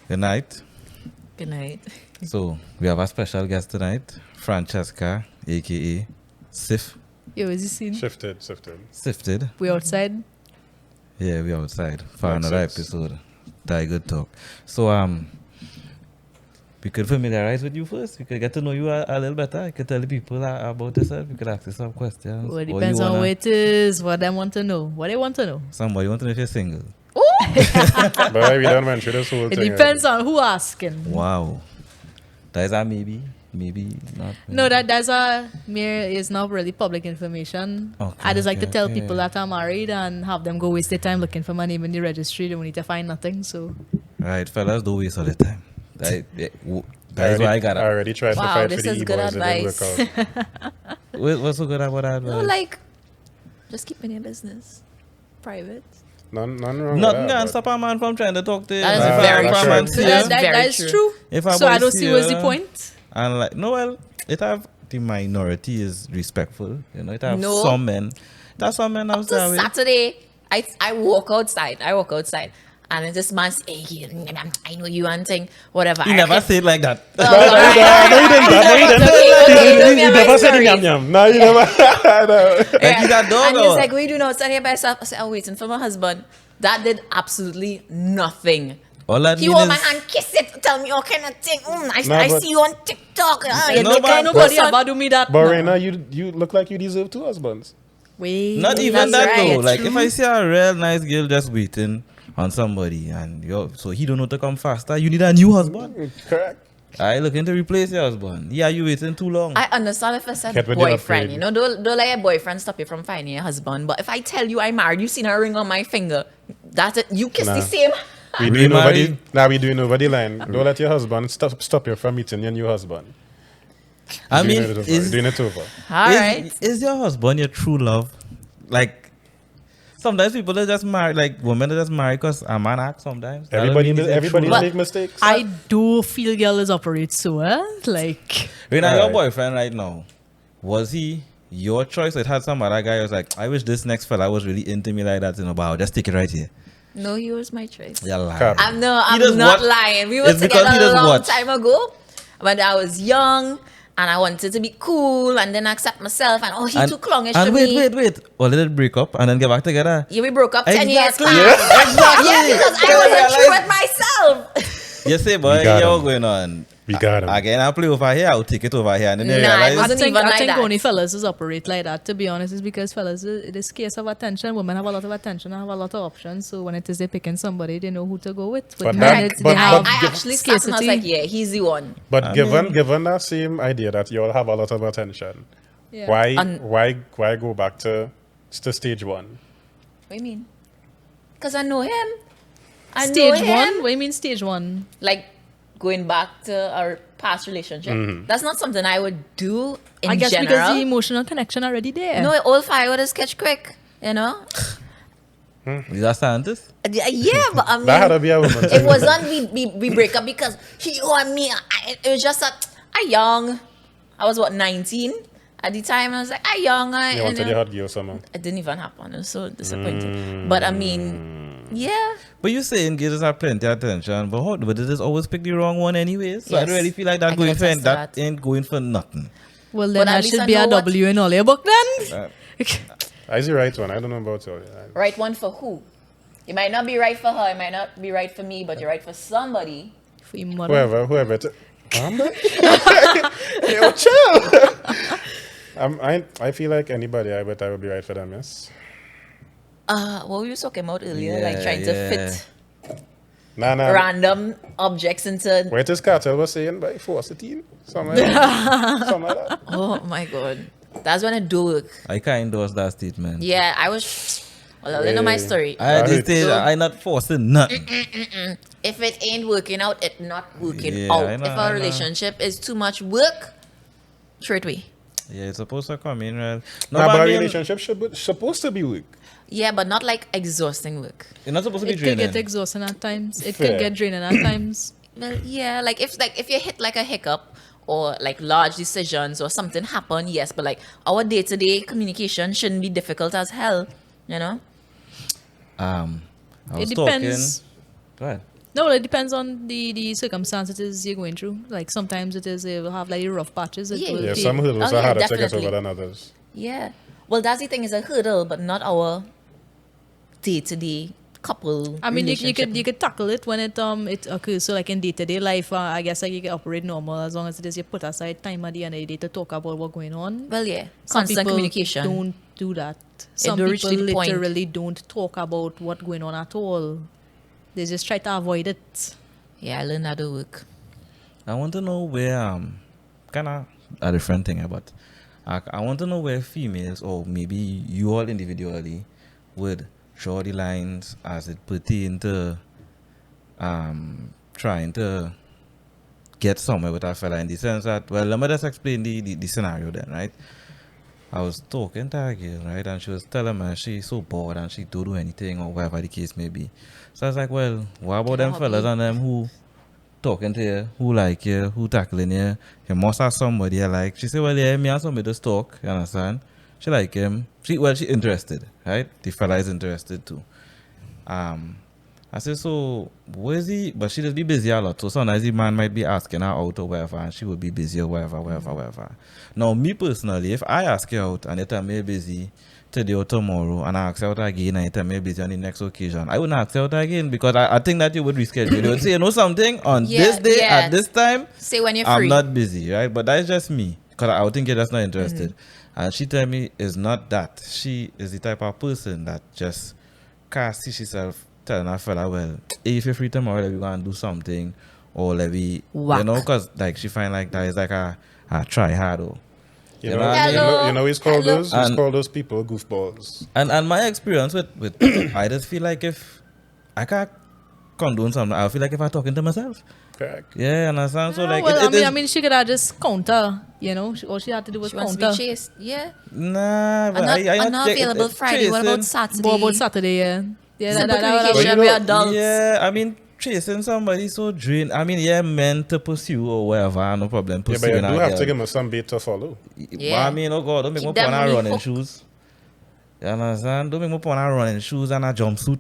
Good night. Good night. So, we have a special guest tonight, Francesca, a.k.a. Sif. Yo, is this scene? Sifted. We outside? Yeah, we outside for Makes another sense. episode. Dai Good Talk. So, we could familiarize with you first. We could get to know you a little better. You could tell the people about yourself. You could ask you some questions. Well, it Or depends you on wanna- what it is, what they want to know. What they want to know. Somebody want to know if you're single. But we don't went through this whole It thing. depends on who asking. Wow. That is a maybe. Maybe not. No, that's a mere is not really public information. Okay, I just like to okay, tell okay. people that I'm married and have them go waste their time looking for my name in the registry. They will need to find nothing. So Right, fellas, don't waste all the time. That is why I got I it. already tried to Wow, fight this for the is good E-boys. It didn't work advice. out. What's so good about that? no, like just keep in your business private. None wrong Nothing with can that. stop a man from trying to talk to you. That is If very if a true. man So see That, you, that, Very that is true. true. if a So boy I don't see see what's the you, point. And like, no, well, it have the minority is respectful. You know, it have No. some men. That's some men Up out to there. Saturday, I walk outside. And then this man say, hey, I know you and thing, whatever. He never say it like that. No, you didn't. You never said yum yum. No, you never. No. Like he's a dog And he's or like, what you doing outside here by yourself? I said, I'm waiting for my husband. That did absolutely nothing. all that He mean hold my is hand, kiss it, tell me all kind of thing. I but- see you on TikTok. You No, look but- like Nobody person. ever do me that. But no. right now, you look like you deserve 2 husbands. Wait, not even That's that right, though. Like if true. I see a real nice girl just waiting on somebody and so he don't know to come faster, you need a new husband. Correct. I looking to replace your husband. Yeah, you waiting too long. I understand if I said Get with the boyfriend, upgrade. you know, don't let your boyfriend stop you from finding a husband. But if I tell you I'm married, you seen a ring on my finger, that's it. You kiss Nah. the same. We doing Remarried? nobody. Now we doing nobody line. Don't let your husband stop you from meeting your new husband. I mean, doing it over. is, Doing it over. All right. is your husband your true love? Like, sometimes people are just married, like women are just married because a man acts sometimes. That don't Everybody mean he's their everybody true But- make mistakes. I do feel girls operate so like love. When your Alright. boyfriend right now, was he your choice? It had some other guy who was like, I wish this next fella was really into me like that, you know, but I'll just take it right here. No, he was my choice. Yeah, lie. Cap. I'm does not what? lying. We were It's because he together a does long what? time ago when I was young and I wanted to be cool and then accept myself and he too clongish to and me. wait. Or did it break up and then get back together? Yeah, we broke up 10 years Exactly. past. Exactly. Yeah, because I wasn't true with myself. You say, boy, We got you're him. going on. We got him. Again, I'll play over here, I'll take it over here. And then you Nah, it realize, wasn't even I like think that. only fellas is operate like that. To be honest, is because fellas it is case of attention. Women have a lot of attention and have a lot of options. So when it is they picking somebody, they know who to go with. But men, that- it's- but- they have but- I actually started and I was like, scarcity. yeah, he's the one. But given that same idea that you all have a lot of attention, Yeah. why go back to stage 1? What do you mean? Because I know him. I know Stage him. one? What do you mean stage one? Like going back to our past relationship. That's not something I would do in I guess general. because the emotional connection already there. No, old firewood catch quick, you know? is that scientist? Yeah, but I mean, That had to be a woman. it wasn't we break up because he owed me. It was just that I young. I was 19 at the time. I was like, I young. You wanted your hot girl summer. It didn't even happen. It was so disappointing. But I mean, yeah. But you saying girls have plenty of attention, but they just always pick the wrong one anyway. So I Yes. don't really feel like I that can going for attest to that that. ain't going for nothing. Well, But then at that least should I be a know what- W in all your book then. I see right one. I don't know about you. Right one for who? It might not be right for her. It might not be right for me. But you're right for somebody. For your mother. Whoever. Yo, chill. I feel like anybody I bet I would be right for them, yes. What were you talking about earlier? Yeah, Like trying yeah. to fit Nah. random objects into. Where this cartel was saying by force the team. Something like that. Something like that. Oh my god, that's when it do work. I can't endorse that statement. Yeah, I was. Well, you know my story. I Right. just say So- I not forcing nothing. If it ain't working out, it not working Yeah, out. I know, If I a know. relationship is too much work, throw it away. Yeah, it's supposed to come in, right? Nah, but but I a mean, relationship supposed to be weak. Yeah, but not like exhausting work. it's not supposed to be It could draining. get exhausting at times. It Fair. could get draining at times. Well, yeah, like if you hit like a hiccup or like large decisions or something happen, yes, but like our day-to-day communication shouldn't be difficult as hell, you know? I was It talking. depends. Go ahead. No, it depends on the circumstances you're going through. Like sometimes it is you'll have like rough patches. It Yeah. will Yeah, take- some hurdles Oh, are yeah, harder to get definitely. over than others. Yeah. Well, that's the thing, is a hurdle, but not our day-to-day couple. I mean, you relationship. could tackle it when it occurs. So like in day to day life, I guess like you can operate normal as long as it is you put aside time at the end of the day to talk about what's going on. Well, yeah. Some Constant people communication. don't do that. Some don't reach people the point. literally don't talk about what's going on at all. They just try to avoid it. Yeah, I learned how to work. I want to know where kind of a different thing, but I want to know where females or maybe you all individually would draw the lines as it pertains to trying to get somewhere with a fella, in the sense that, well, let me just explain the scenario then, right? I was talking to a girl, right, and she was telling me she's so bored and she don't do anything or whatever the case may be. So I was like, well, what about them fellas and them who talking to you, who like you, who tackling you? You must have somebody you like. She said, well, yeah, me and somebody just talk, you understand? She like him. She interested, right? The fella is interested too. I said, so where is he? But she just be busy a lot. So sometimes the man might be asking her out or whatever, and she would be busy or whatever. Now, me personally, if I ask you out and you tell me you're busy today or tomorrow, and I ask you out again and you tell me you're busy on the next occasion, I wouldn't ask you out again, because I think that you would reschedule. You would say, you know something, on this day, at this time, Say when you're I'm free. not busy, right? But that's just me, because I would think you're just not interested. And she tell me it's not that. She is the type of person that just can't see herself telling her fella, well, if you're free tomorrow, let me go and do something, or let me, Whack. you know, because like she find like that is like a try hard. Or, You You know, know what I mean? you know, he's called Hello. those. He's And- called those people goofballs. and my experience with I just feel like if I can't condone something, I feel like if I'm talking to myself. Correct. Yeah, understand? So like well, it is, I mean, she could have just counter. You know, all she had to do was She wants to counter. be chased. Yeah. nah, but I'm not available Friday. What about Saturday? What about Saturday? Yeah, yeah. Simple that would- communication. But you We know- adults. Yeah, I mean, chasing somebody so drained. I mean, yeah, meant to pursue or whatever, no problem. Yeah, but you Pursuing do a have girl. to give him some bait to follow. But Yeah. I mean, oh God, don't make Keep me put them on a really running hooked. shoes. You understand? Don't make me put on a running shoes and a jumpsuit.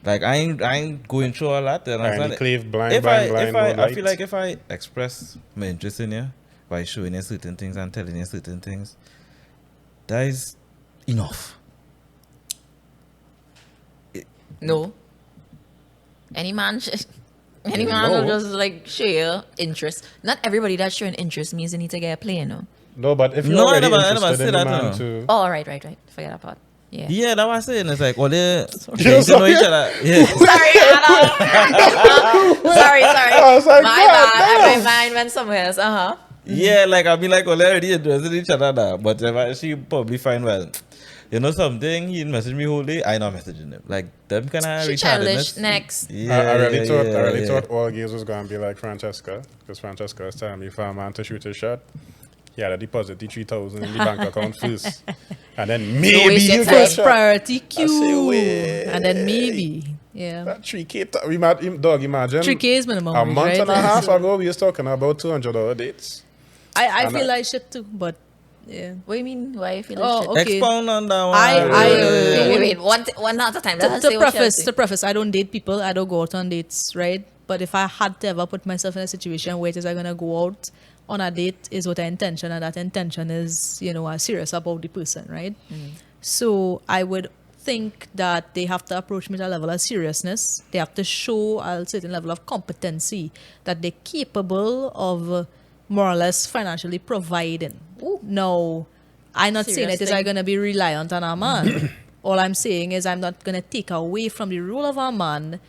Like I ain't going through all that. You And understand? he clave blind, If blind, blind, no I light. feel like if I express my interest in you by showing you certain things and telling you certain things, that is enough. No. Any man will just like share interest. Not everybody that's showing interest means they need to get a play, you know. No, but if you're No, I already never interested say in the that, man no. too. Oh, right. Forget that part. Yeah. Yeah, that's what I'm saying. It's like, well, they getting to know each other. Yeah. Sorry, Anna. sorry. I was like, My God bad. My mind went somewhere else. Yeah, like I mean, like, well, they're already interested in each other now. But she probably find, well, you know something, he messaged me whole day, I not messaging him. Like, them kind of She childish. Next. Yeah, I really yeah. thought all gays was gonna be like Francesca, because Francesca was telling me for a man to shoot a shot, he had to deposit the 3,000 in the bank account first, and then maybe waste your you time. get First shot. priority I say, queue, wait. and then maybe, yeah. That 3K, dog, imagine 3K is minimum. a month right? and a half ago we was talking about $200 dates. I And feel like shit too, but yeah. What do you mean? Why you feel Oh, shit? okay. Expound on that one. Wait. One at a time. Let her say what she has To preface, I don't date people. I don't go out on dates, right? But if I had to ever put myself in a situation where it is I'm gonna go out on a date, is what the intention, and that intention is, you know, I'm serious about the person, right? So I would think that they have to approach me at a level of seriousness. They have to show a certain level of competency that they're capable of more or less financially providing. No, I'm not saying Serious it is thing. I'm gonna be reliant on a man. All I'm saying is I'm not gonna take away from the role of a man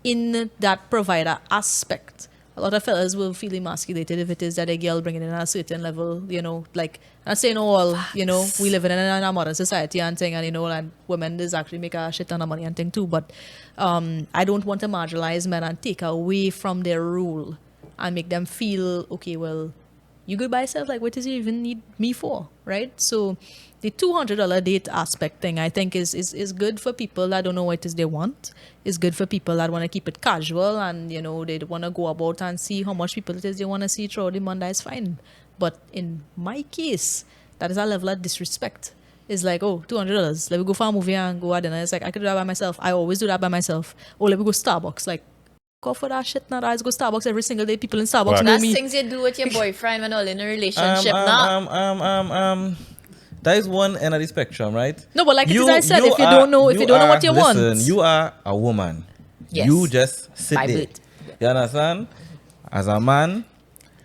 in that provider aspect. A lot of fellas will feel emasculated if it is that a girl bringing in a certain level, you know, like, I'm not saying all, you know, we live in a modern society and thing, and, you know, and women does actually make a shit ton of money and thing too, but I don't want to marginalize men and take away from their role and make them feel, okay, well, you good by yourself, like, what does you even need me for, right? So the $200 date aspect thing, I think, is good for people that don't know what it is they want. It's good for people that want to keep it casual and, you know, they want to go about and see how much people it is they want to see throughout the month. That is fine. But in my case, that is a level of disrespect. It's like, oh, $200. Let me go for a movie and go out dinner. It's like, I could do that by myself. I always do that by myself. Oh, let me go Starbucks. Like, go for that shit now. I just go Starbucks every single day. People in Starbucks What? know That's me. things you do with your boyfriend when all in a relationship. Nah. That is one end of the spectrum, right? No, but like it is I said, if you don't know what you want. Listen, you are a woman. Yes. You just sit By there. birth. You understand? As a man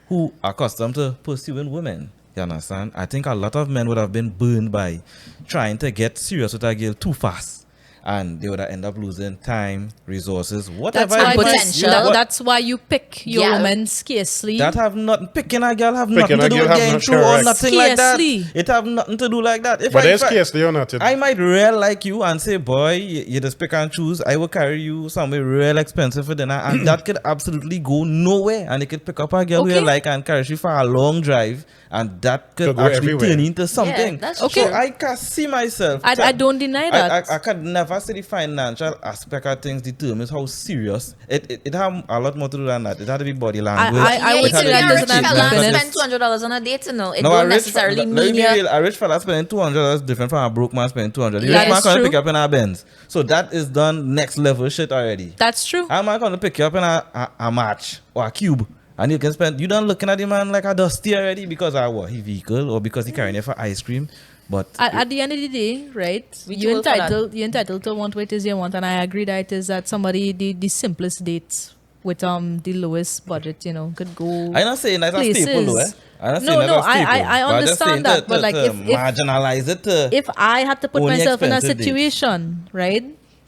who accustomed to pursuing women, you understand? I think a lot of men would have been burned by trying to get serious with a girl too fast. And they would have ended up losing time, resources, whatever. That's why, But potential. what- That's why you pick your Yeah. woman scarcely. That have nothing, picking a girl have Picking nothing a to do girl with have getting not- through or correct. nothing like that. Scarcely. It have nothing to do like that. But there's scarcely or not. I might real like you and say, boy, you just pick and choose. I will carry you somewhere real expensive for dinner, and that could absolutely go nowhere. And you could pick up a girl who you Okay. like and carry you for a long drive, and that could Could go actually everywhere. turn into something. that's Okay. So true. I can see myself. I don't deny that. I could never say the financial aspect of things determines how serious. It have a lot more to do than that. It had to be body language. I would It had say to that be is rich an treatment. fella unfairness. spend $200 on a date, you know. It No, don't a rich necessarily let me mean be you. real. A rich fella spending $200 is different from a broke man spending $200. The That rich man is can true. pick you up in a Benz. So that is done next level shit already. That's true. I'm not gonna pick you up in a match or a cube. And you can spend, you done looking at the man like a dusty already because of what, his vehicle or because he carrying it for ice cream. But At the end of the day, right? We You're too old for that. entitled to want what it is you want, and I agree that it is that somebody the simplest dates with the lowest budget, could go. I'm not saying that's a staple though, eh? places. I'm not No, saying that's no, a staple. I But I'm just saying understand that, but like to if marginalize it to if I had to put Only myself in a expensive dates. situation, right,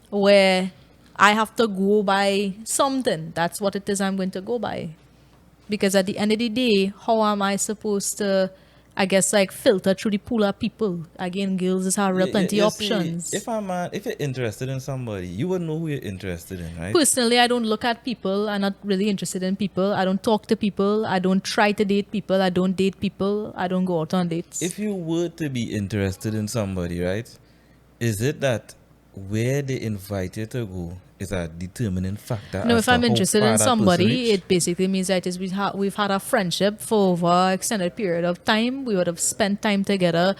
where I have to go by something, that's what it is I'm going to go by. Because at the end of the day, how am I supposed to, I guess, like filter through the pool of people? Again, girls just have real plenty You see, options. if you're interested in somebody, you would know who you're interested in, right? Personally, I don't look at people. I'm not really interested in people. I don't talk to people. I don't try to date people. I don't date people. I don't go out on dates. If you were to be interested in somebody, right, is it that where they invite you to go is a determining factor? No, as if to I'm how interested far in that person somebody, reach? it basically means that we've had a friendship for over an extended period of time. We would have spent time together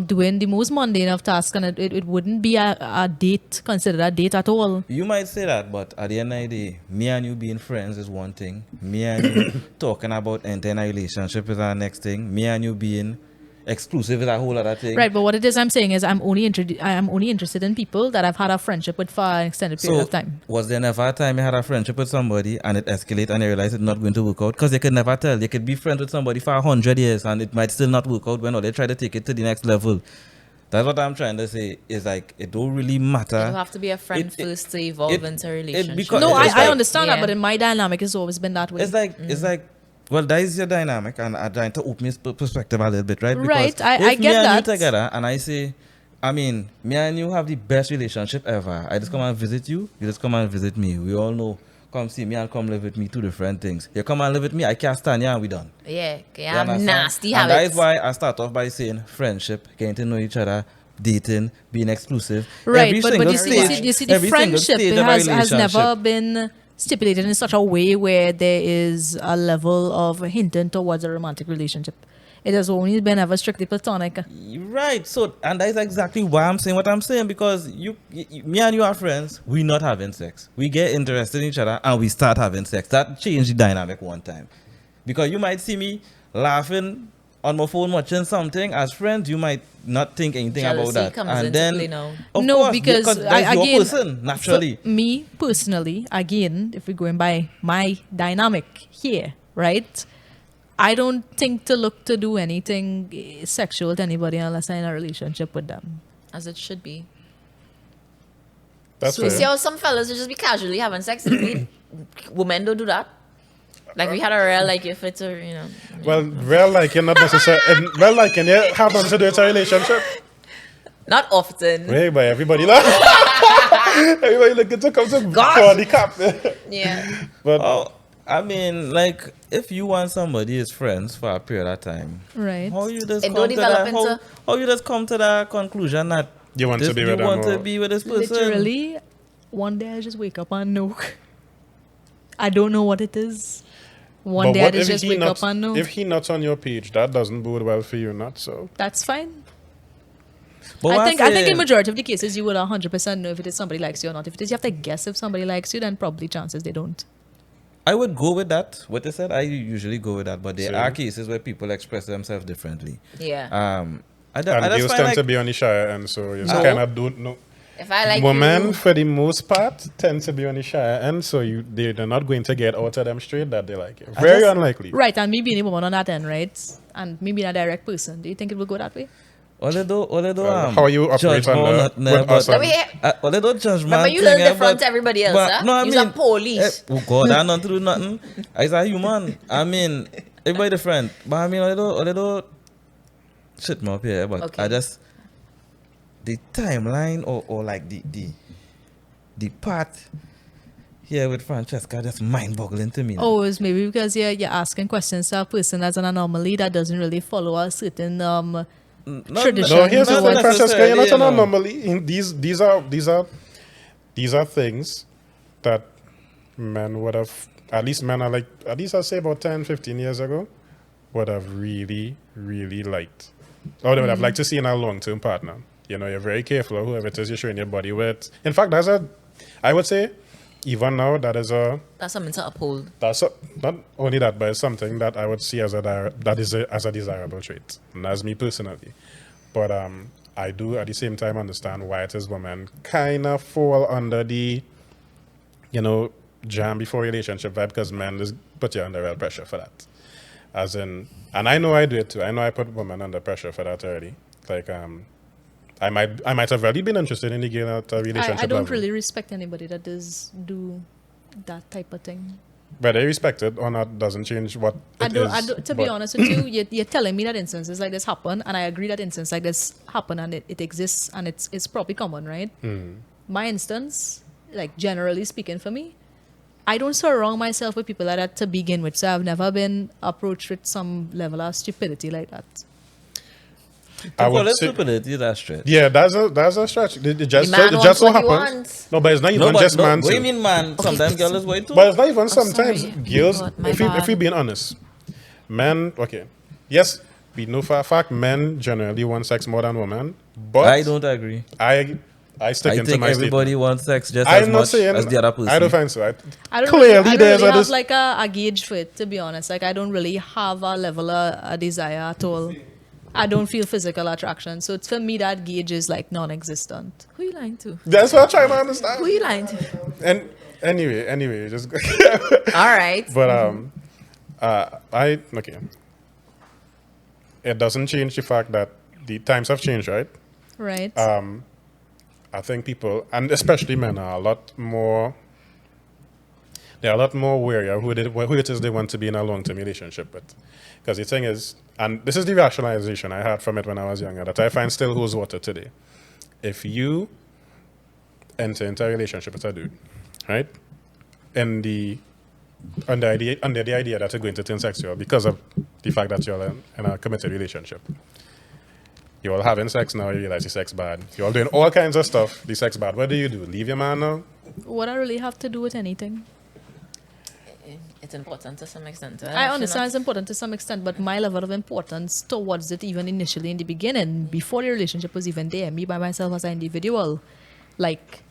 doing the most mundane of tasks, and it wouldn't be a date, considered a date at all. You might say that, but at the end of the day, me and you being friends is one thing. Me and you talking about entering a relationship is our next thing. Me and you being exclusive is a whole other thing. Right, but what it is I'm saying is I am only interested in people that I've had a friendship with for an extended period So, of time. was there never a time you had a friendship with somebody and it escalated and you realized it's not going to work out? Because you could never tell. You could be friends with somebody for 100 years and it might still not work out when they try to take it to the next level. That's what I'm trying to say. Is like, it don't really matter. You have to be a friend It- first to evolve it- into a it relationship. because- No, it's I like- understand that, Yeah. but in my dynamic, it's always been that way. It's like, well, that is your dynamic, and I'm trying to open his perspective a little bit, right? Right, I if get me and that. you together, and I say, I mean, me and you have the best relationship ever. I just come and visit you, you just come and visit me. We all know, come see me and come live with me, two different things. You come and live with me, I can't stand you, and we done. Yeah, okay, You I have understand? nasty And that habits. is why I start off by saying friendship, getting to know each other, dating, being exclusive. Right, Every but single you see, you see the every single friendship stage of a has relationship. never been stipulated in such a way where there is a level of hinting towards a romantic relationship. It has only been ever strictly platonic. Right. So, and that is exactly why I'm saying what I'm saying, because me and you are friends. We not having sex. We get interested in each other and we start having sex. That changed the dynamic one time, because you might see me laughing on my phone watching something. As friends, you might not think anything Jealousy about that. comes And into then, play now. of No, course, because that's your again, person naturally. for me personally, again, if we're going by my dynamic here, right? I don't think to look to do anything sexual to anybody unless I'm in a relationship with them. As it should be. That's So- You fair. see how some fellas will just be casually having sex. Women don't do that. Like we had a real like if it's a Well, real like you're not necessarily. Real like and you happen to do it's a relationship. not often. Hey, but everybody look. Everybody looking to come to God. the cap. Yeah. But Oh, I mean, like, if you want somebody as friends for a period of time, Right. how you just It come don't to develop that, into- how you just come to that conclusion that you want to be you with them. want to or- be with this person? Literally, one day I just wake up and know. I don't know what it is. One But day I what if just he wake not? up and know. If he not on your page, that doesn't bode well for you, not so. That's fine. But I what think I'm in saying- majority of the cases you would 100% know if it is somebody likes you or not. If it is you have to guess if somebody likes you, then probably chances they don't. I would go with that. What they said, I usually go with that. But there Same. are cases where people express themselves differently. Yeah. I And just girls find tend like, to be on the shy end, so you No. kind of don't know. If I like Women, you, for the most part, tend to be on the shy end, so they're not going to get out of them straight that they like you. Very just- unlikely. Right, and me being a woman on that end, right? And me being a direct person. Do you think it will go that way? although how you operate judge on more the- not, nah, with but, us let me hear. although judge Remember, man you thing, little different to everybody else, but, huh? no, I You's mean, a police. oh God, I don't do nothing. As a human, I mean, everybody different. But I mean, although shit me up here, but Okay. I just the timeline or like the part here with Francesca just mind-boggling to me. now. Oh, it's maybe because you're asking questions to a person that's an anomaly that doesn't really follow a certain Not- tradition. No, here's the Not thing, Francesca. You're not necessarily, an you know. anomaly. These are things that men would have. At least men are like. At least I'd say about 10, 15 years ago, would have really, really liked, or they would have liked to see in a long-term partner. You know, you're very careful of whoever it is you're showing your body with. In fact, I would say, even now, That's something to uphold. not only that, but it's something that I would see as as a desirable trait, and as me personally. But I do at the same time understand why it is women kind of fall under the, jam before relationship vibe, because men just put you under real pressure for that. As in, and I know I do it too. I know I put women under pressure for that already. Like I might have already been interested in the girl at a relationship I don't level. really respect anybody that does do that type of thing. Whether you respect it or not doesn't change what it is. To be but- honest with you, you're telling me that instances like this happen, and I agree that instances like this happen and it exists and it's probably common, right? My instance, like generally speaking for me, I don't surround myself with people like that to begin with, so I've never been approached with some level of stupidity like that. I Well, would that's say, stupid. That's straight. yeah, that's a stretch. It The just man it wants just so what he happens. wants. No, but it's not even No, just but man. what do you too. mean, man? Sometimes girls is white too. But it's not even sometimes sorry. girls. God, my If bad. we being honest, men. Okay, yes, we know for a fact men generally want sex more than women. But I don't agree. I stick I into think my everybody statement. wants sex just I'm as not much saying as the other person. I don't find so. I don't Clearly, really, I don't there's really have others- like a gauge for it, to be honest. Like I don't really have a level of a desire at all. I don't feel physical attraction, so for me that gauge is like non-existent. Who you lying to? That's what I'm trying to Who understand. you lying to? And anyway, just. All right. But okay. It doesn't change the fact that the times have changed, right? Right? I think people, and especially men, are a lot more. They're a lot more wary of who it is they want to be in a long-term relationship with. Because the thing is, and this is the rationalization I had from it when I was younger, that I find still holds water today. If you enter into a relationship with a dude, right, under the idea that you're going to turn sexual because of the fact that you're in a committed relationship. You're all having sex now, you realize the sex bad. You're all doing all kinds of stuff, the sex bad. What do? Leave your man now? What I really have to do with anything? It's important to some extent. I understand it's important to some extent, but my level of importance towards it, even initially in the beginning, before the relationship was even there, me by myself as an individual, like,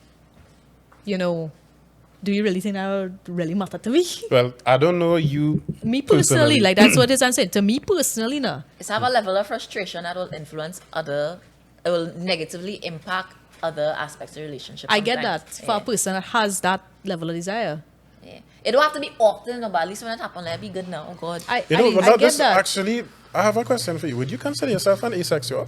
do you really think that would really matter to me? Well, I don't know you. Me personally, like that's what it is I'm saying. To me personally, no. It's have a level of frustration that will influence it will negatively impact other aspects of the relationship. I get that sometimes. for a person that has that level of desire. Yeah. It don't have to be often, but at least when it happens, let it be good now. Oh God. I But get not this. that. Actually, I have a question for you. Would you consider yourself an asexual?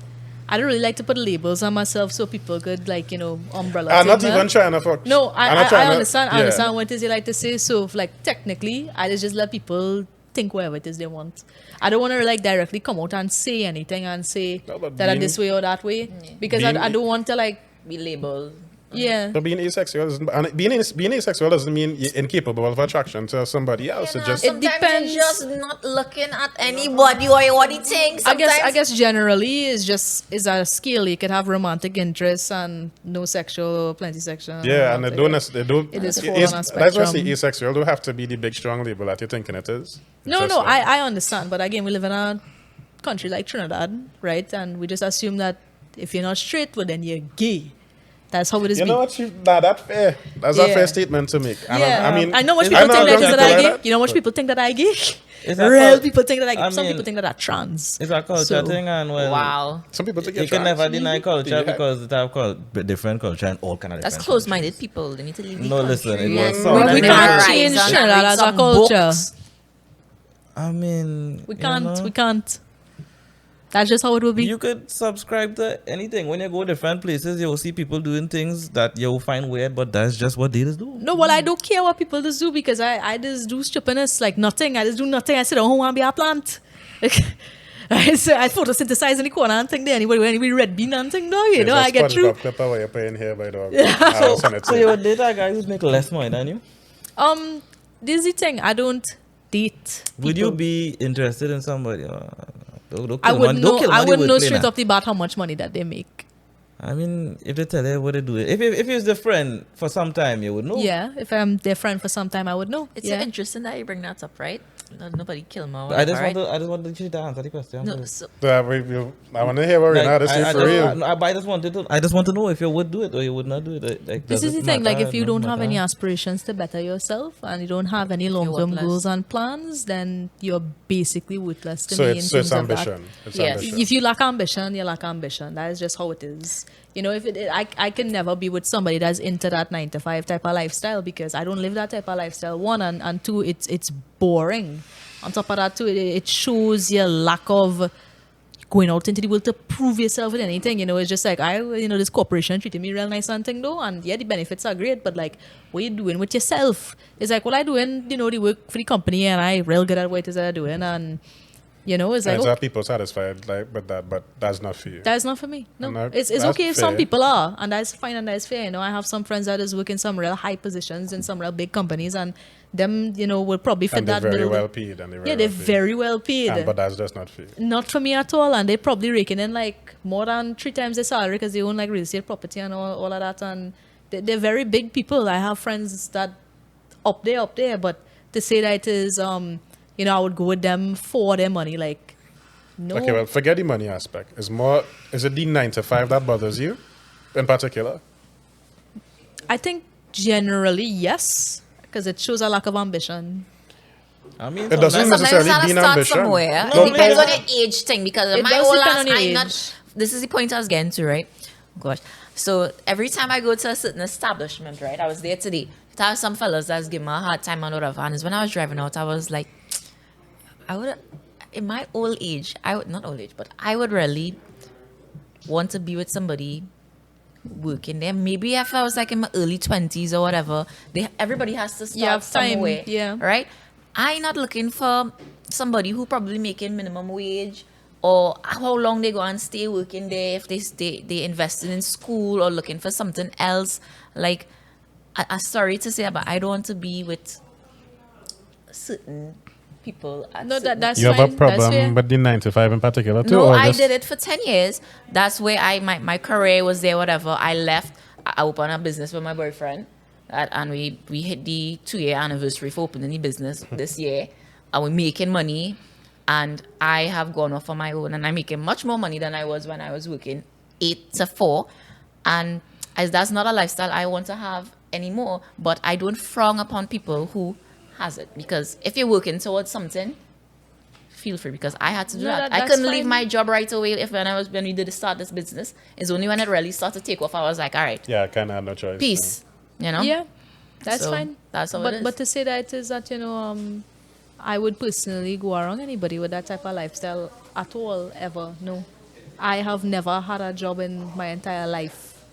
I don't really like to put labels on myself so people could umbrella. I'm not take me. even trying to fuck. No, I'm not I trying to- understand. I yeah. understand what it is you like to say. So, technically, I just let people think whatever it is they want. I don't want to directly come out and say anything and say No, but that I'm being- this way or that way because being- I don't want to Be labeled. yeah. But being asexual doesn't, and being asexual doesn't mean you're incapable of attraction to somebody else. You It know, just It depends. You're just not looking at anybody or what he thinks. I guess Sometimes- generally is a scale. You could have romantic interests and no sexual, plenty sexual. yeah, and they don't. It is fall That's on a why I say spectrum. asexual don't have to be the big strong label that you're thinking it is. It's No, just no, like- I understand. But again, we live in a country like Trinidad, right? And we just assume that if you're not straight, well, then you're gay. That's how it is. You know what? That's fair. That's a Yeah. fair statement to make. And Yeah. I mean, I know much It's people not think that is just that I like gay. that. You know much people think that I gay. It's a Real cult- people think that I gay. I Some mean, people think that I'm trans. It's a culture So- thing, and well, Wow. some people think you you're can trans. never deny culture Yeah. because it have different culture and all kind of That's different closed-minded people. They need to leave the No, country. listen, it and was go so- and We memorize can't and change read Trinidad as a some culture. books. I mean, We you can't. know, We can't. That's just how it will be. You could subscribe to anything. When you go different places, you'll see people doing things that you'll find weird, but that's just what they just do. No, well, I don't care what people just do because I just do stupidness like nothing. I just do nothing. I sit at home and be a plant. I photosynthesize in the corner and think there anybody when we red bean and thing. No, you know, I get through. Clip of what you're paying here by dog. I'll send it to So you. you would date a guy who's make less money than you? This is the thing. I don't date. Would you people. be interested in somebody? Don't I kill would money. know. Don't kill I money would with know play straight now. off the bat how much money that they make. I mean, if they tell you what they do, if it's the friend for some time, you would know. Yeah, if I'm their friend for some time, I would know. It's yeah. interesting that you bring that up, right? Nobody kill me. I just want you to answer the question. No, so I want to hear what Like, Renata say for real. I just want to know if you would do it or you would not do it. Like, This does is it the thing. Like, matter? if you Doesn't don't have any matter? aspirations to better yourself and you don't have any long-term worthless. goals and plans, then you're basically worthless to So me. it's in terms of ambition. It's Yes. ambition. If you lack ambition, you lack ambition. That is just how it is. You know, I can never be with somebody that's into that 9 to 5 type of lifestyle because I don't live that type of lifestyle. One and two, it's boring. On top of that, too, it shows your lack of going out into the world to prove yourself with anything. You know, it's just like this corporation treated me real nice and thing though, and yeah, the benefits are great, but like, what you doing with yourself? It's like, well, I doing the work for the company, and I real good at what it is that I'm doing, and it's like, And are people satisfied like with that, but that's not for you. that's not for me. No, No, it's that's okay if some fair. people are, and that's fine and that's fair. You know, I have some friends that just work in some real high positions in some real big companies, and them, will probably fit And they're that very middle. well paid. And Yeah, they're very well paid. But that's just not for you. Not for me at all, and they probably raking in like more than 3 times their salary because they own like real estate property and all of that, and they're very big people. I have friends that up there, but to say that it is, I would go with them for their money, like. No. Okay, well, forget the money aspect. Is it the 9 to 5 that bothers you in particular? I think generally yes, because it shows a lack of ambition. I mean, It doesn't sometimes- necessarily sometimes you gotta be an start ambition. somewhere. No, It depends no, on your age thing because It my does whole depend last on your I'm age. not. This is the point I was getting to, right? Gosh. So every time I go to a certain establishment, right? I was there today. I have some fellas that's giving me a hard time and whatever. And when I was driving out, I was like, I would, in my old age, not old age, but I would really want to be with somebody working there. Maybe if I was like in my early 20s or whatever, everybody has to start You have time, somewhere. yeah. Right? I'm not looking for somebody who probably making minimum wage or how long they go and stay working there, if they invested in school or looking for something else. Like, I'm sorry to say, but I don't want to be with certain people. at No, certain- that's You have fine. a That's fair. problem with the 9 to 5 in particular too? no, or I just- did it for 10 years. That's where my career was there, whatever. I left. I opened a business with my boyfriend. And we hit the 2-year anniversary for opening the business this year. And we're making money. And I have gone off on my own. And I'm making much more money than I was when I was working 8 to 4. And as that's not a lifestyle I want to have anymore. But I don't frown upon people who has it. Because if you're working towards something, feel free, because I had to do No, that. that- I that's couldn't leave fine. my job right away when we did start this business. It's only when it really started to take off I was like, all right, Yeah, I kind of had no choice. peace. You know? Yeah, that's So, fine. that's how it but is. but to say that it is that I would personally go around anybody with that type of lifestyle at all ever. No, I have never had a job in my entire life.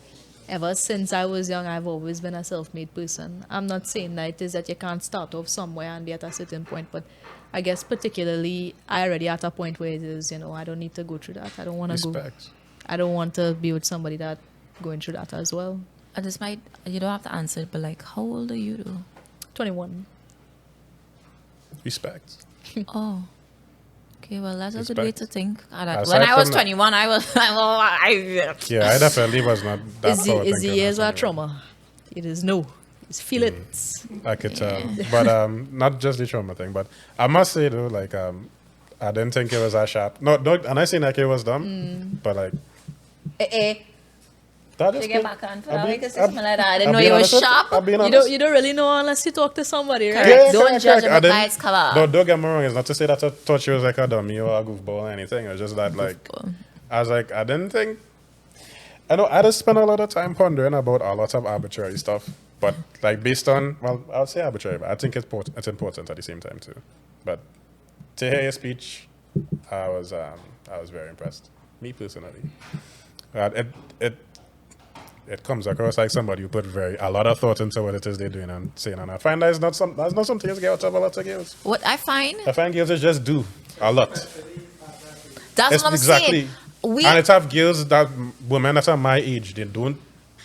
Ever since I was young, I've always been a self-made person. I'm not saying that it is that you can't start off somewhere and be at a certain point, but I guess particularly I already at a point where it is, I don't need to go through that. I don't want to go. Respect. I don't want to be with somebody that going through that as well. And this might, you don't have to answer it, but like, how old are you though? 21. Respect. Oh. Okay, well, that's a good Respect. way to think. Aside When I was from that- 21, I was, Yeah, I definitely was not that Is the forward is the thinking years as are anyone. trauma? It is no. It's feel it. I could tell. But not just the trauma thing, but I must say though, like I didn't think it was that sharp. No, and I say like it was dumb, but like That Should is I get good. back on for I'll that? be- Because I'll- something like that. I didn't I'll know be you were honest with- sharp. I'll be You honest. don't really know unless you talk to somebody, right? Correct. Don't correct, judge correct. a I book by didn't- its cover. Don't get me wrong. It's not to say that I thought she was like a dummy or a goofball or anything. It was just that, like, I was like, I didn't think. I know I just spent a lot of time pondering about a lot of arbitrary stuff, but like based on, well, I would say arbitrary, but I think it's important at the same time too. But to hear your speech, I was very impressed. Me personally, it comes across like somebody who put a lot of thought into what it is they're doing and saying, and I find that's not something you get out of a lot of girls. What I find, I find girls that just do a lot. that's It's what I'm exactly. saying. We And it's have girls that women that are my age, they don't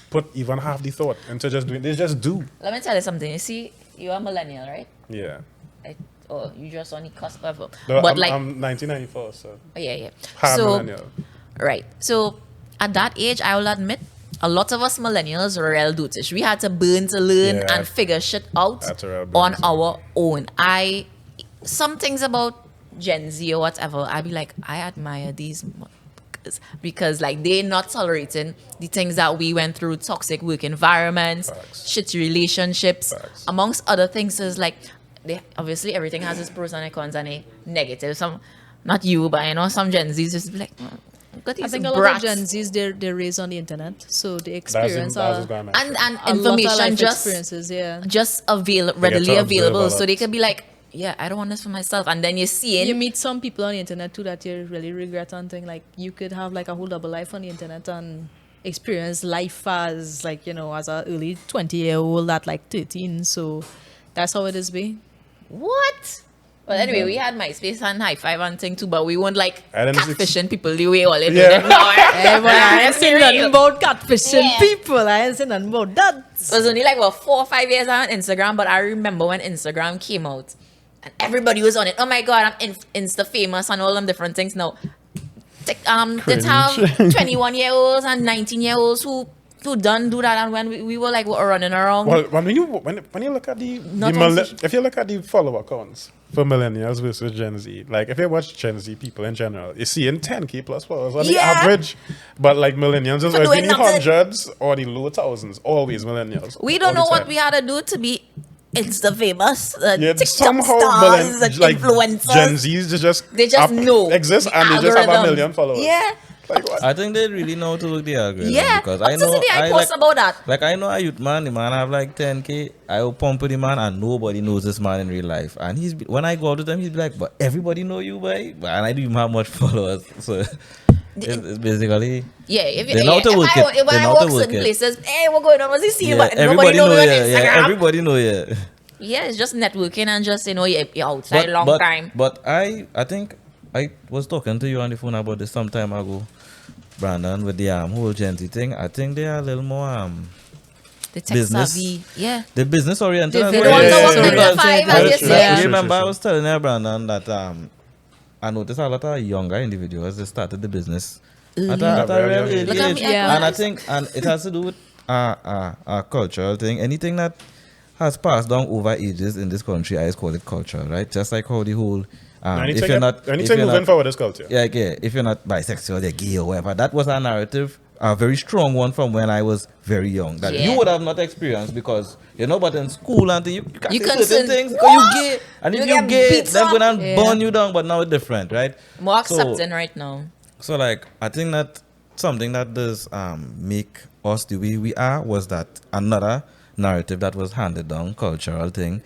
put even half the thought into just doing. They just do. let me tell you something. You see, you're a millennial, right? Yeah. Or you just on the cusp of. No, But I'm 1994, so yeah. half So millennial. right. So at that age, I will admit, a lot of us millennials were real dutish. We had to burn to learn Yeah. and figure shit out That's a real on burn. our own. Some things about Gen Z or whatever, I be like, I admire these because like they're not tolerating the things that we went through, toxic work environments, Facts. shitty relationships, Facts. amongst other things. Is like obviously everything has its pros and its cons and a negative. Some, not you, but I know some Gen Zs just be like, look at I these think a lot brats. of Gen Zs, they're raised on the internet, so they That's experience what I was going to mention. and a lot of information life just experiences, yeah. readily to observe available, a so lot. they can be like, yeah, I don't want this for myself, and then you see You it. meet some people on the internet too that you really regret and think like you could have like a whole double life on the internet and experience life as like, you know, as a early 20-year-old at like 13. So that's how it is be. What? Well, anyway, we had MySpace and High Five and thing too, but we weren't like I didn't see- catfishing people the way all they do Yeah. them now. Hey, but I ain't saying nothing Real. about catfishing Yeah. people. I ain't saying nothing about that. It was only like 4 or 5 years on Instagram, but I remember when Instagram came out and everybody was on it. Oh my god, I'm Insta famous and all them different things now. Let's have 21-year-olds and 19-year-olds who done do that, and when we were like running around. Well, when you look at Not on social- if you look at the follower counts for millennials versus Gen Z, like if you watch Gen Z people in general, you see in 10K plus followers on the Yeah. average, but like millennials is For always doing in the nothing. hundreds or the low thousands, always millennials. We don't all the know what time. we had to do to be Insta famous, Yeah, TikTok somehow stars, and like influencers. Gen Zs They just know exist the and they just have a algorithm. million followers. Yeah. Like what? I think they really know how to work the algorithm. Yeah, Because up I to know today I I post like, about that. like I know a youth man, the man have like 10K. I will pump with the man and nobody knows this man in real life. And when I go out with him, he's be like, but everybody know you, boy. And I don't even have much followers. So it's basically Yeah, if They know how to work it. When They I know how to walk work certain it. places, hey, what going on? What's he seeing? yeah, But nobody everybody know know me on yeah, Instagram. yeah, everybody know yeah. Yeah, it's just networking and just you're outside long time. But I think I was talking to you on the phone about this some time ago, Brandon, with the whole Gen Z thing. I think they are a little more The tech business. savvy, yeah. the business oriented. They as don't well. want to work So nine to because- five, That's as you true, say. that's you true, remember true, I was telling you, Brandon, that I noticed a lot of younger individuals they started the business at a Very real young early age. Look at age. me, Yeah. And I think it has to do with a cultural thing. Anything that has passed down over ages in this country, I just call it culture, right? Just like how the whole if you're not moving forward is culture. yeah, if you're not bisexual, you're gay or whatever. That was a narrative, a very strong one from when I was very young that Yeah. you would have not experienced because but in school and you can't You say can certain say, things because you "What? gay, and You if you get gay, beat they're up." gonna Yeah. burn you down. But now it's different, right? More So- accepting right now. So like I think that something that does make us the way we are was that another narrative that was handed down, cultural thing.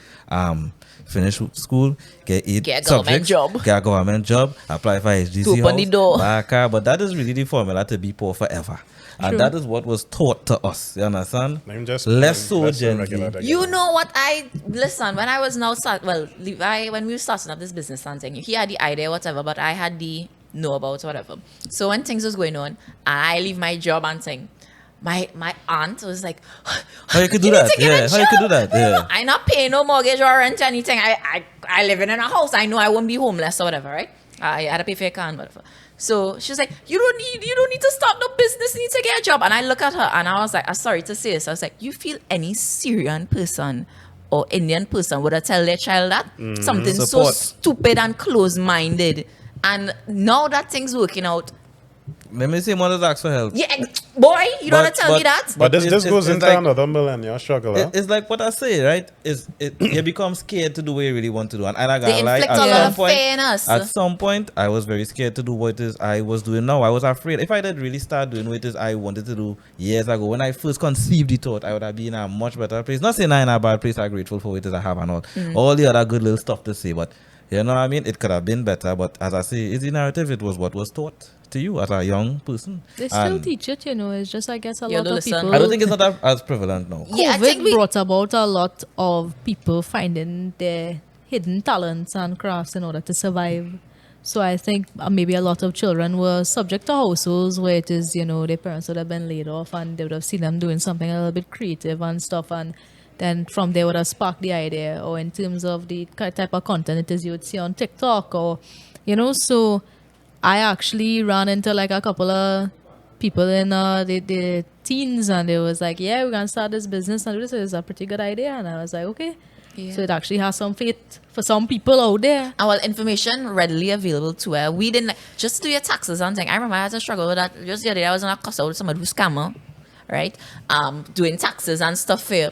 Finish school, get Get a government subjects, job. get a government job, apply for HGC To open the house, door. buy a car. But that is really the formula to be poor forever. And True. that is what was taught to us. You understand? I'm just Less so Gen regular Z. again. You know what listen, when I was now Levi, when we were starting up this business and thing, he had the idea, whatever, but I had the know about whatever. So when things was going on, and I leave my job and thing, my aunt was like, How you could do "You need that? to get a Yeah, how you could do job." that? Yeah. I not paying no mortgage or rent or anything. I live in a house. I know I won't be homeless or whatever, right? I had to pay for a car and whatever. So she's like, you don't need to start no business, you need to get a job. And I look at her and I was like, I'm sorry to say this. I was like, you feel any Syrian person or Indian person would have tell their child that? Something so Support. stupid and close-minded. And now that thing's working out, let me say one is ask for help. Yeah, boy, you don't want to tell me that. But this it's goes into like, another millennial struggle. Huh? it's like what I say, right? You become scared to do what you really want to do, and I They gotta lie. inflict At a lot some of point, fear in us. at some point, I was very scared to do what it is I was doing now. I was afraid. If I did really start doing what it is I wanted to do years ago, when I first conceived the thought, I would have been in a much better place. Not saying I'm in a bad place. I'm grateful for what it is I have and all the other good little stuff to say, but you know what I mean? It could have been better, but as I say, it's the narrative. It was what was taught to you as a young person. They still And teach it, it's just, I guess, a Yeah, lot of listen. people. I don't think it's not as prevalent now. Yeah, I COVID think we. brought about a lot of people finding their hidden talents and crafts in order to survive. So I think maybe a lot of children were subject to households where it is, their parents would have been laid off and they would have seen them doing something a little bit creative and stuff, and then from there would have sparked the idea, or in terms of the type of content it is you would see on TikTok, or, so I actually ran into like a couple of people in the teens, and they was like, yeah, we're going to start this business and do this. It's a pretty good idea. And I was like, okay. Yeah. So it actually has some faith for some people out there. Our information readily available to her. We didn't just do your taxes and thing. I remember I had to struggle with that. Just the other day I was on a cuss out with somebody who's scammer, right? Doing taxes and stuff here.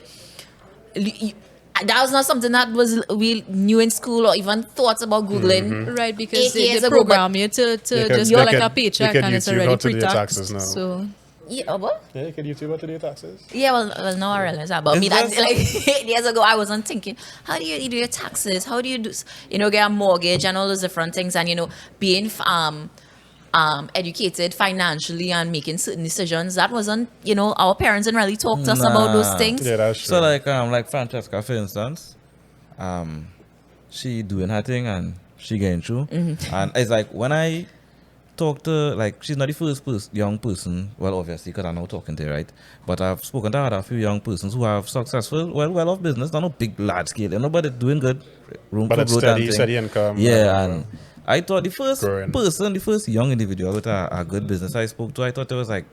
That was not something that we knew in school or even thought about Googling. Right, because 8 they years ago, program you to just they collect could- a they paycheck could and it's YouTube already how to do your pre-taxed. taxes now. So Yeah, what? Yeah, you could YouTube how to do your taxes. Yeah, well, no, I realize that. But me, that, like 8 years ago, I wasn't thinking, how do you do your taxes? How do you do, get a mortgage and all those different things? And, being educated financially and making certain decisions. That wasn't, our parents didn't really talk to us about those Nah. things. Yeah, that's true. So like Francesca, for instance, she doing her thing and she getting through, and it's like when I talk to, like, she's not the first young person, well, obviously because I'm not talking to her, right, but I've spoken to a few young persons who have successful, well off business, not no big large scale, nobody doing good, room But for it's growth and thing. steady income. Yeah, and I thought the first Growing. person, the first young individual with a good business I spoke to, I thought it was like,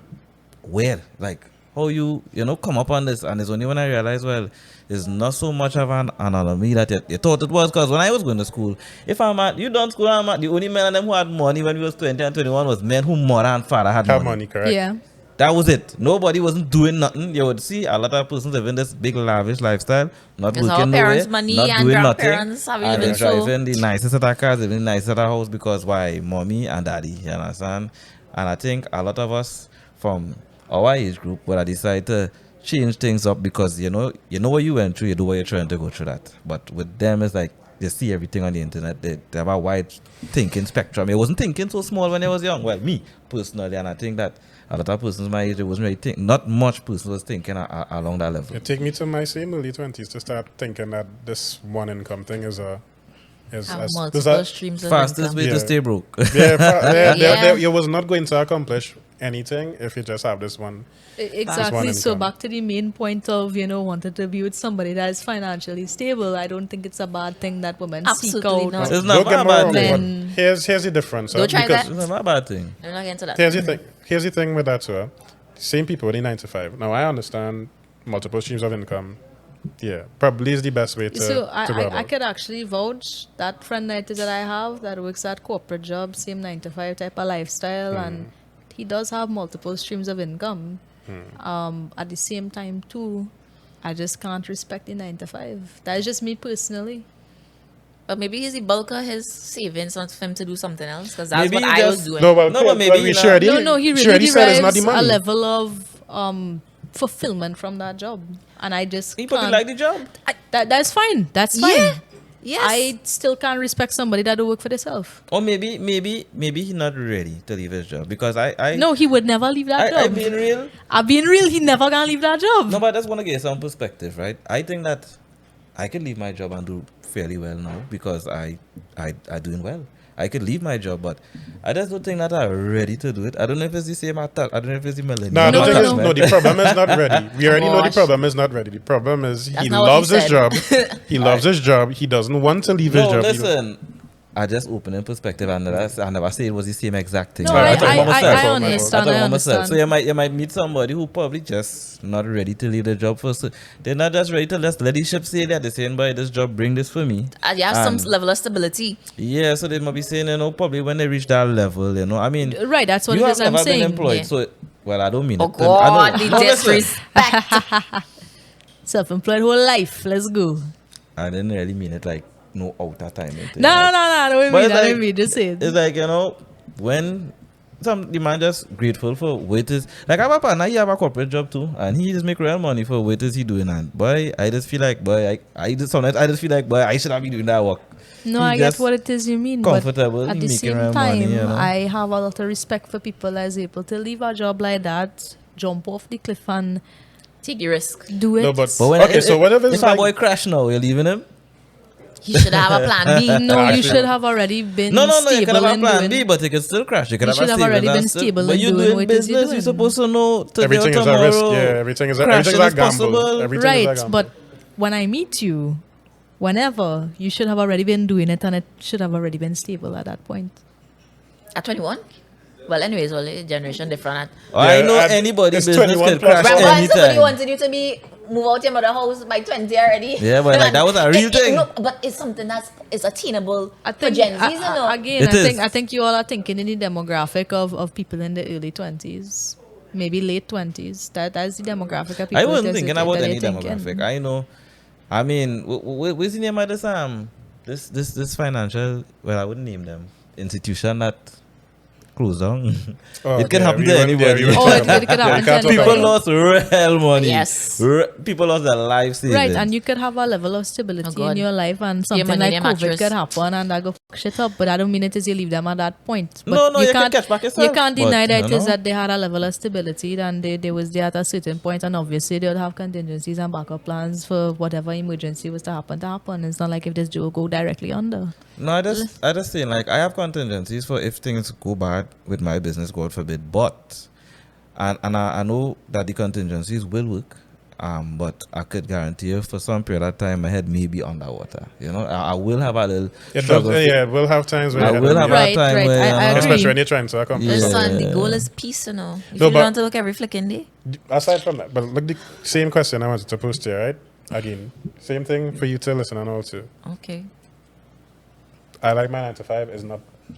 weird, like how you come up on this, and it's only when I realized, well, it's not so much of an anomaly that you thought it was, because when I was going to school, if I'm at, you done school, I'm at, the only men of them who had money when we was 20 and 21 was men who mother and father had have money. money, correct? yeah. That was it. Nobody wasn't doing nothing. You would see a lot of persons living this big lavish lifestyle, not Because our working parents' nowhere, money not and doing nothing, grandparents have and living then so- driving the nicest of the cars, living the nicest of the house, because why? Mommy and daddy, you understand? And I think a lot of us from our age group would have decided to change things up, because you know what you went through, you do what you're trying to go through that. But with them, it's like they see everything on the internet. They have a wide thinking spectrum. I wasn't thinking so small when I was young. Well, me personally, and I think that a lot of persons my age, it wasn't really not much person was thinking along that level. It take me to my same early 20s to start thinking that this one income thing is Have as multiple streams of Fastest income. way Yeah. to stay broke. Yeah. you was not going to accomplish anything if you just have this one. Exactly. one So income. back to the main point of, wanted to be with somebody that is financially stable. I don't think it's a bad thing that women seek Absolutely out. not. It's Don't not get a me bad wrong, thing. Then- but here's the difference. Don't try because that. It's not a bad thing. I'm not getting to that. Here's the thing with that, sir. Same people with the 9 to 5. Now I understand multiple streams of income. Yeah, probably is the best way to So to go I about. could actually vouch that friend that I have that works at corporate job, same 9 to 5 type of lifestyle, and he does have multiple streams of income. At the same time too, I just can't respect the 9 to 5. That is just me personally. But maybe he's the bulk of his savings on for him to do something else, because that's Maybe what he I was just- doing. No, well, No, but maybe we not. sure did. No, he She really already said it's not derives the a money. level of fulfillment from that job, and I just He probably can't. like the job. That's fine. That's fine. Yeah. Yes. I still can't respect somebody that do work for themselves. Or maybe he's not ready to leave his job, because I No, he would never leave that I job. being real. I'm being real. He never gonna leave that job. No, but I just want to get some perspective, right? I think that I can leave my job and do fairly well now, because I doing well. I could leave my job, but I just don't think that I'm ready to do it. I don't know if it's the same attack. I don't know if it's the millennial. No, No, the thing no, is, no. no, the problem is not ready. We already know the Gosh. problem is not ready. The problem is That's he not what loves he his said. job. He loves his job. He doesn't want to leave his No, job. listen. I just open in perspective, and I never say it was the same exact thing. No, Right? I I talk about myself. I I understand. talk I about myself. understand. So you might meet somebody who probably just not ready to leave the job first. So they're not just ready to just let the ship sail. They're saying, "Boy, this job bring this for me." You have some And- level of stability. Yeah, so they might be saying, probably when they reach that level, I mean, Right, that's what you it have is I'm never been saying. employed, Yeah. so well, I don't mean Oh it. I God, know. the No, listen, disrespect. Self-employed whole life. Let's go. I didn't really mean it like no outer time. And thing, No, like- no, no, no. I don't But mean it's that. I like- don't mean just say it. It's like, when the man just grateful for waiters. Like, I have a partner, he have a corporate job too, and he just make real money for waiters he doing. And boy, I just feel like, sometimes I just feel like, boy, I should have been doing that work. No, He I get just what it is you mean. comfortable, But at he the making same real time, money, I have a lot of respect for people that's able to leave a job like that, jump off the cliff and Take the risk. do it. No, but But when okay, so whatever if is a like, boy crash now, you're leaving him? He should have a plan B. No, you Actually, should have already been No, you stable could have a in plan doing. B, but you could still crash. You could You have should a have savings already and been still- stable But in you doing doing what it is you're business, you're doing. supposed to know today or everything is a tomorrow. risk. Yeah, everything is a crashing gamble. is possible. Everything is a Right, gamble. but when I meet you, whenever, you should have already been doing it and it should have already been stable at that point. At 21? Well, anyways, the generation different. I Yeah, know and anybody it's business 21 can plus crash one. Remember when somebody anytime. wanted you to move out your mother house by 20 already? Yeah, but like, that was a real thing. No, but it's something it's attainable I for think Gen Zs, you know. again, It is. I think you all are thinking in the demographic of people in the early 20s, maybe late 20s. That's the demographic of people. I wasn't that's thinking it- about that any they're thinking. demographic. I know. I mean, what's the name of this financial? Well, I wouldn't name them institution that closed down. Oh, It can yeah, happen we to won't- anybody. yeah, we Oh, won't it talk could about- happen we to can't talk People about anybody. lost real money. Yes. People lost their life savings. Right, and you could have a level of stability Oh, God. in your life, and Your something money like in COVID your mattress. could happen, and that go fuck shit up. But I don't mean it is you leave them at that point. But No, you can can't catch back you yourself, can't but, deny that you it is know. that they had a level of stability, and they was there at a certain point, and obviously they would have contingencies and backup plans for whatever emergency was to happen. It's not like if this Joe go directly under. No, I just saying, like, I have contingencies for if things go bad with my business, God forbid. But and I know that the contingencies will work. But I could guarantee you for some period of time my head may be underwater. I will have a little It does, struggle. yeah, we'll have times where I you will have Right, a time right, where I agree. especially when you're trying to accomplish Yeah. something. Listen, the goal is peace, you know. If No, you but- want to work every flicking day. Aside from that, but look, the same question I wanted to post here, right? Again, same thing for you to listen and all too. Okay. I like my 9 to 5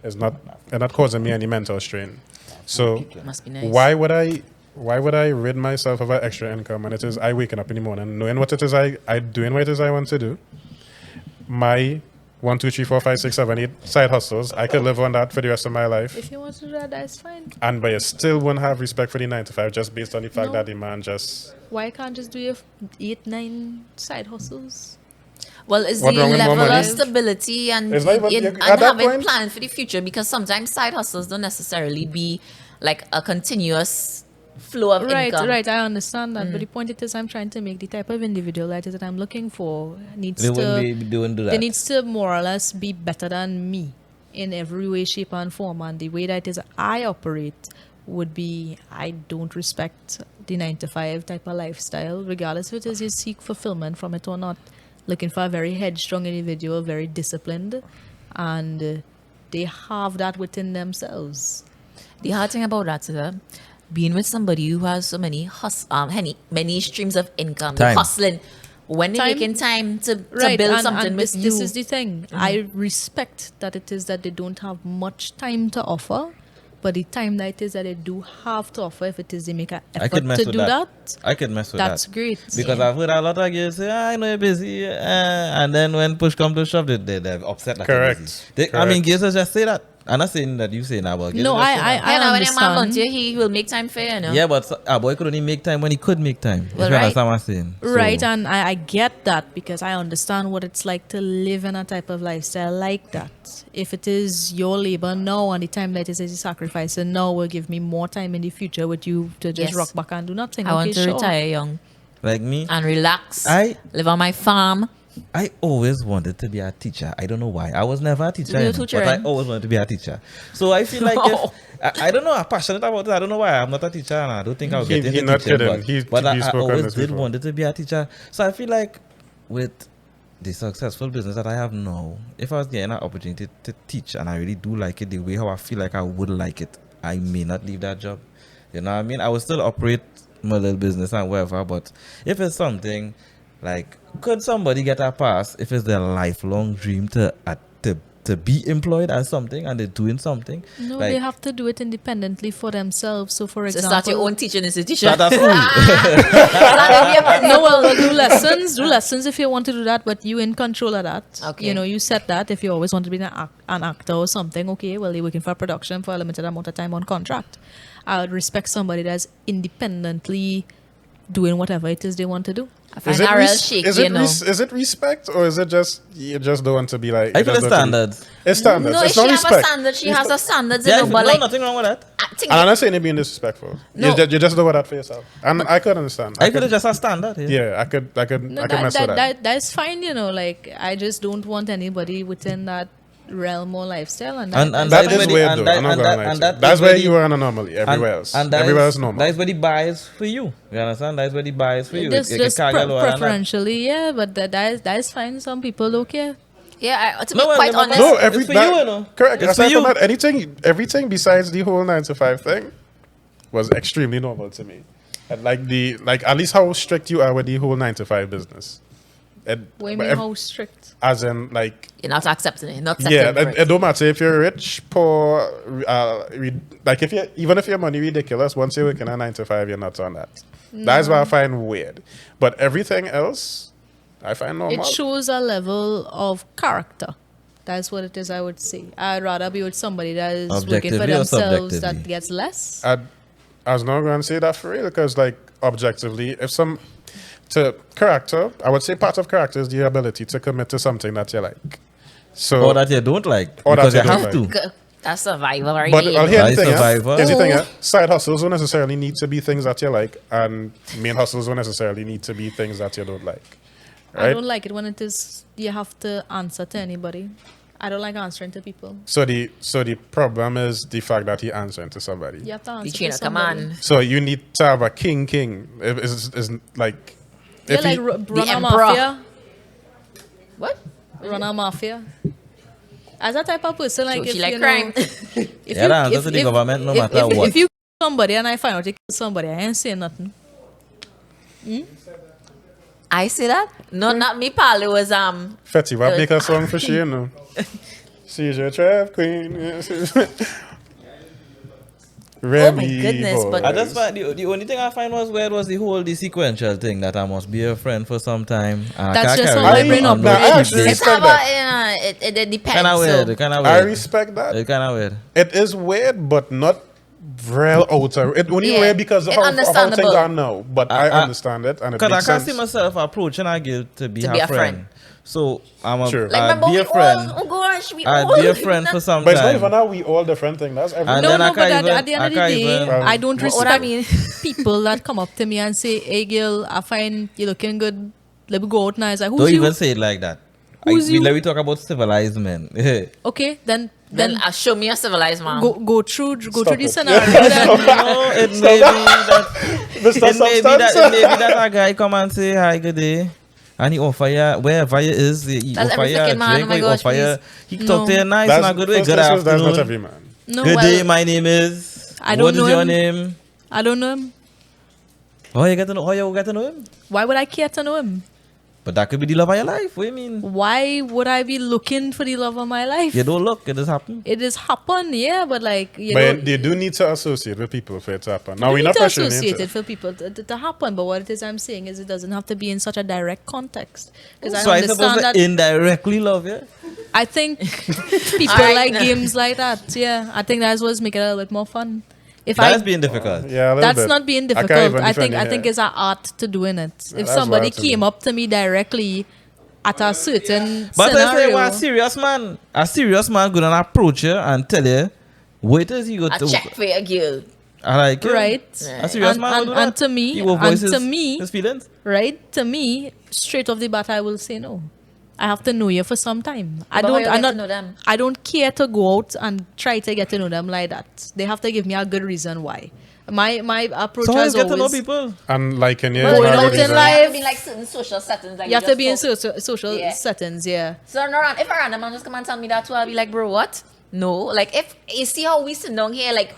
is not causing me any mental strain. So Must be nice. why would I rid myself of an extra income when it is I waking up in the morning knowing what it is I doing what it is I want to do? My 1, 2, 3, 4, 5, 6, 7, 8 side hustles, I could live on that for the rest of my life. If you want to do that, that's fine. But you still won't have respect for the 9 to 5 just based on the fact No. that the man just Why can't just do your 8, 9 side hustles? Well, it's What the wrong with more level money? of stability and, It's not even- and at that having point- plans for the future, because sometimes side hustles don't necessarily be like a continuous flow of Right, income. right. I understand that, but the point is, I'm trying to make the type of individual that I'm looking for needs They to. wouldn't be doing They that. needs to more or less be better than me in every way, shape, and form. And the way that it is I operate would be I don't respect the 9 to 5 type of lifestyle, regardless if it is you seek fulfillment from it or not. Looking for a very headstrong individual, very disciplined, and they have that within themselves. The hard thing about that is being with somebody who has so many many streams of income, Time. hustling. When they're Time. making time to Right, build and, something and with this, you. this is the thing. I respect that it is that they don't have much time to offer, but the time that it is that they do have to offer, if it is they make an I effort could mess to with do that. that, I could mess with that's that. great. Because I've heard a lot of girls say, I know you're busy. And then when push comes to shove, they're upset. Like Correct. You're busy. I mean, Correct. girls just say that. I'm not saying that you saying that, but girls No, just say I that. You know, when a man understand. wants you, he will make time for you, you know. Yeah, but a boy could only make time when he could make time. Well, If you right. understand what I'm saying. Right, So, and I get that because I understand what it's like to live in a type of lifestyle like that. If it is your labor now and the time that it is you sacrifice, and now will give me more time in the future with you to just Yes. rock back and do nothing. I want Okay, to sure. retire young like me, and relax. I live on my farm. I always wanted to be a teacher. I don't know why. I was never a teacher, You're a you know, teacher, but I eh? always wanted to be a teacher. So I feel like I don't know. I'm passionate about it. I don't know why. I'm not a teacher, and I don't think I'll get He into not teaching. kidding. But, He but I spoke on always this did before. wanted to be a teacher. So I feel like with the successful business that I have now, if I was getting an opportunity to teach and I really do like it the way how I feel like I would like it, I may not leave that job. You know what I mean? I would still operate my little business and whatever, but if it's something like, could somebody get a pass if it's their lifelong dream to be employed as something and they're doing something? No, like, they have to do it independently for themselves. So, for So example, start your own teaching institution. that's cool. no, well, do lessons if you want to do that, but you in control of that. Okay. You know, you set that. If you always want to be an actor or something, okay, well, you're working for a production for a limited amount of time on contract. I would respect somebody that's independently doing whatever it is they want to do. I find that real shaky, is you it know. is it respect, or is it just you just don't want to be like? I you feel just the don't want to be- standards. It's standards. No, it's she not has a respect. standard. She has a standards, Yeah, you know, but no, like, nothing wrong with that. I think And I'm not saying you're being disrespectful. No. You just do that for yourself, and I could understand. I feel could, it's just a standard. yeah, I could No, mess with that. that's fine, you know, like, I just don't want anybody within that realm or lifestyle. And And That that's is where the- weird and though. that- I'm not and gonna that- lie and to you. that That's is where where you the- are an anomaly. Everywhere else, everywhere else normal. That's where the bias for you. You understand? That's where the bias for you. just, It just can carry lower than that. preferentially, yeah, but that is fine. Some people don't care. yeah, to be No, well, quite no, honest, No, It's for you, you know. Correct. It's Aside for from you. that, everything besides the whole 9 to 5 thing was extremely normal to me. And like at least how strict you are with the whole 9 to 5 business. And, What do you mean, how strict? as in like you're not accepting it. Not yeah, accepting it don't matter if you're rich, poor, like if you even if your money ridiculous, once you're working a 9 to 5, you're not on that. That's what I find weird. But everything else, I find normal. It shows a level of character. That's what it is, I would say. I'd rather be with somebody that is working for Objectively or themselves that subjectively? gets less. I was not going to say that for real because, like, objectively, to character, I would say part of character is the ability to commit to something that you like. So, Or that you don't like. Or that Because you you don't have like. to. That's survival right but there. I'll hear By the thing. survivor. Here's the thing. Side hustles don't necessarily need to be things that you like, and main hustles don't necessarily need to be things that you don't like. I Right? don't like it when it is you have to answer to anybody. I don't like answering to people. So the problem is the fact that he answering to somebody. You have to answer The to chain of somebody. command. So you need to have a king. Is like Yeah, if like he- run a emperor. mafia. What? Run a mafia. As a type of person, like, So if she like you crime. know, if Yeah, that answers to the government no matter what. If you kill somebody and I find out you kill somebody, I ain't saying nothing. I see that. No, not me. Pal, it was Fetty, what make a song for she, you know? She's your trap queen. Remy goodness, but- boys. I just find the only thing I find was weird was the sequential thing that I must be a friend for some time. And I That's can't just carry how on my brain on operates. those I cheap actually days. it's respect about it depends. Kind of weird. So, Kind of I weird. respect that. It's kind of weird. It is weird, but not real outer. It only Yeah. weird because of It's how things understandable. are now. But I understand it, and it Because I makes can't sense. see myself approaching a girl to be To her be a friend. friend. So I'm a, Sure. like, I'd remember be we a friend. all, oh gosh, we I'd all. be a friend for some But it's not even time. how we all different thing. That's everything. And then I No, but can't at the end even- of the I can't day, even- I don't What respect I mean. people that come up to me and say, "Hey, girl, I find you looking good. Let me go out now." It's like, Don't who's you? even say it like that. Who's you? Let me talk about civilized men. Okay, then Then show me a civilized man. go through Stop the it. scenario. then, No, it may be that Mr. it may be that a guy come and say hi, good day, and he offer you wherever you is, he That's offer every you a second man, drink, oh my or he gosh, offer you, he No. talk to you nice That's and a good way. first Good things first, that's not afternoon. every man. no, Good well, day, my name is. I don't What is know your him. name? I don't know him. Oh, you get to know. Oh, you get to know him. Why would I care to know him? But that could be the love of your life. What do you mean? Why would I be looking for the love of my life? You don't look. It just happen. It is happen, yeah, but like you But know, they do need to associate with people for it to happen. Now you we're need not to pressuring associate you. it for people to happen. But what it is I'm saying is it doesn't have to be in such a direct context. Because So I I supposed understand to that. indirectly love you. I think people Alright, like no. games like that. Yeah, I think that's what's making it a little bit more fun. If That's I being difficult. Yeah, a little that's bit. not being I can't difficult. even I think defend it, it's an art to doing it. If that's somebody wild to me. came up to me directly at a certain But I say, scenario, well, a serious man gonna approach you and tell you what it is he go A to. check for your girl. I like it. right? A serious man will do that. And to me, He will voice his his feelings. right? To me, straight off the bat, I will say no. I have to know you for some time. But how you get to know them? I don't care to go out and try to get to know them like that. They have to give me a good reason why. My approach So how you has get to know always people? And like in your Going out in You life. have to be in like certain social settings. Like you have to be in just social Yeah. settings, yeah. So no, if a random man just come and tell me that too, I'll be like, bro, what? No, like if you see how we sit down here, like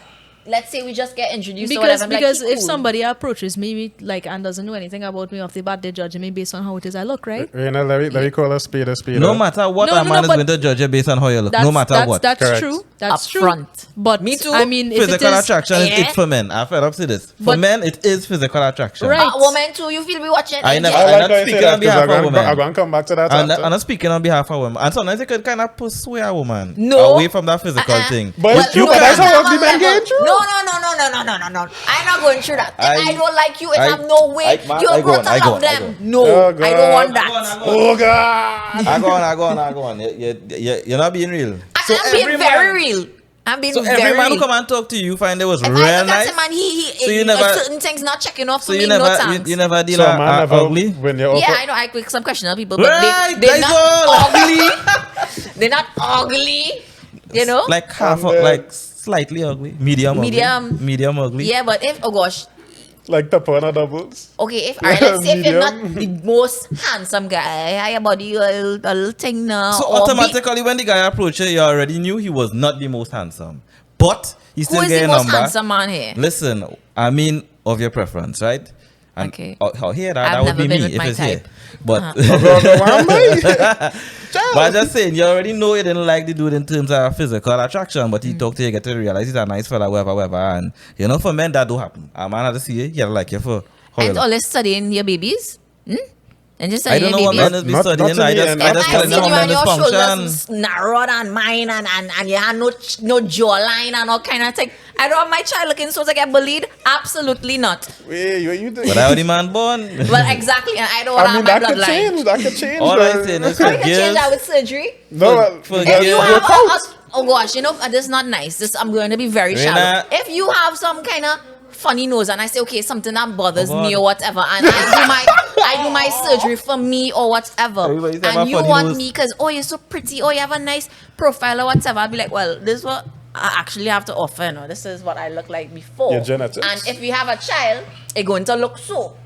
let's say we just get introduced or Because whatever. I'm because like, if cool. somebody approaches me like and doesn't know anything about me off the bat, they're judging me based on how it is I look, right? let me call a spade a spade. No matter what No, a no, man no, is but going to judge you based on how you look. No matter what. That's Correct. true. That's Up true. front. But Me too. I mean, if it Physical is attraction is Yeah. it for men. I fed up to this. For But- men, it is physical attraction. Right. Woman too, you feel me watching? I never- I I'm like not how you say speaking that on because behalf of I'm women. going to come back to that I'm after. not speaking on behalf of women. And sometimes you could kind of persuade a woman No. away from that physical thing. But you- that's how ugly men get through. No. I'm not going through that. If I don't like you, if I'm no way, man, you're I go going on, to I go love on, I them. go on. No, Oh, I don't God. want that. Oh, God. I go on. You're not being real. I'm being very real. I'm being So very every man who real. come and talk to you find it was If real I look nice. at him and So you never- certain things not checking off So for you me, no never, thanks. you never deal So a man never, ugly. when you're Yeah, offer- I know. I quick some questionable people, but Right, they're that's not all. ugly. They're not ugly. You know? Like half, And then- like slightly ugly, medium ugly. Yeah, but if, oh gosh, like the porn doubles. okay, if, alright, let's say if you're not Medium. the most handsome guy, your body a little thing now. So or automatically, when the guy approached you, you already knew he was not the most handsome, but he who still is get the a most number. handsome man here? Listen, I mean of your preference, right? And Okay. Here I've that would never be been me with if my it's type. here. But But but I'm just saying, you already know you didn't like the dude in terms of physical attraction, but he talked to you, get to realize he's a nice fella, whatever. And you know, for men that do happen. A man had to see you, you like you for how you And look. always studying your babies? And just I studying don't know your what babies? men is be Not- studying. not to I me, just and I not just to I've telling me. you seen how you men and your dysfunction. shoulders narrower than mine and you had no jawline and all kind of thing. I don't want my child looking so to get bullied. Absolutely not. wait, you do. But how the man born? Well, exactly. And I don't want I mean, my that could bloodline. change. That could change. All man. I'm saying is So for you can change that girls. with surgery. No, well, for that- If you girls- have you're oh gosh, you know, this is not nice. I'm going to be very Rena. shallow. If you have some kind of funny nose and I say, okay, something that bothers Oh, me God. or whatever, and I do my surgery for me or whatever, Everybody say and my you funny want nose. me because, oh, you're so pretty, oh, you have a nice profile or whatever, I'll be like, well, this is what I actually have to offer, you know, this is what I look like before. Your genetics. And if you have a child, it's going to look so.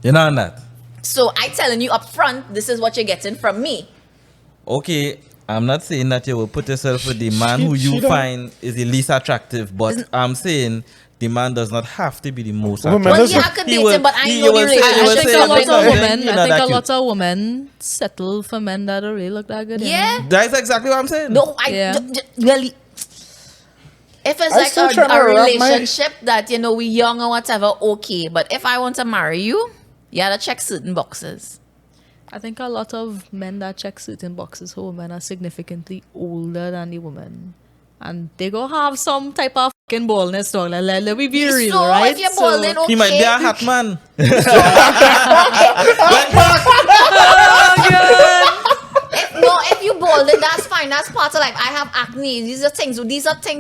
You know that. So I telling you up front, this is what you're getting from me. Okay, I'm not saying that you will put yourself with the man who she you don't- find is the least attractive, but I'm saying the man does not have to be the most Woman, attractive. Well, listen. yeah, I could He date will- him, but I he know the will say- he I will relationship. think say a lot something of like, women. "You're I not think that a cute." lot of women settle for men that don't really look that good. Yeah. That's exactly what I'm saying. No, Yeah. Really. If it's I like still a tryna wrap my- relationship that, you know, we young or whatever, okay. But if I want to marry you, you gotta check certain boxes. I think a lot of men that check certain boxes for women are significantly older than the woman. And they go have some type of fucking baldness, dog. Let me be real, So right? if you're balding, okay. He might be a hat man. If you balding, that's fine. That's part of life. I have acne. These are things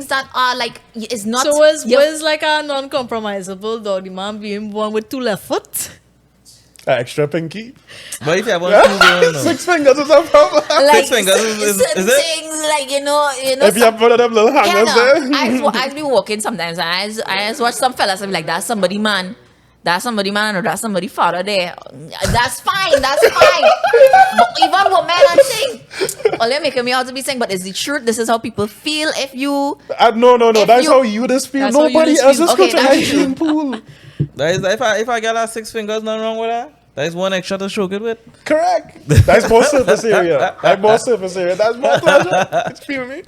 that are like, it's not. So was you're- like a non-compromisable dog, the man being born with 2 left foot? Extra pinky. But if you have one two girls, no. 6 fingers is a problem. like fingers is certain it? things like you know. If you have one of them little hangers there. I be walking sometimes and I just watch some fellas and be like, that's somebody man. That's somebody man or that's somebody father there. That's fine. But even women are saying, well, they're making me out to be saying, but it's the truth. This is how people feel. If you No. If That's you- how you just feel. That's how you Nobody just else feel. is Okay, going to that's hygiene pool. That is, if I get her 6 fingers, nothing wrong with that. That is one extra to stroke it with. Correct. That's more surface area. That's more pleasure. You feel me?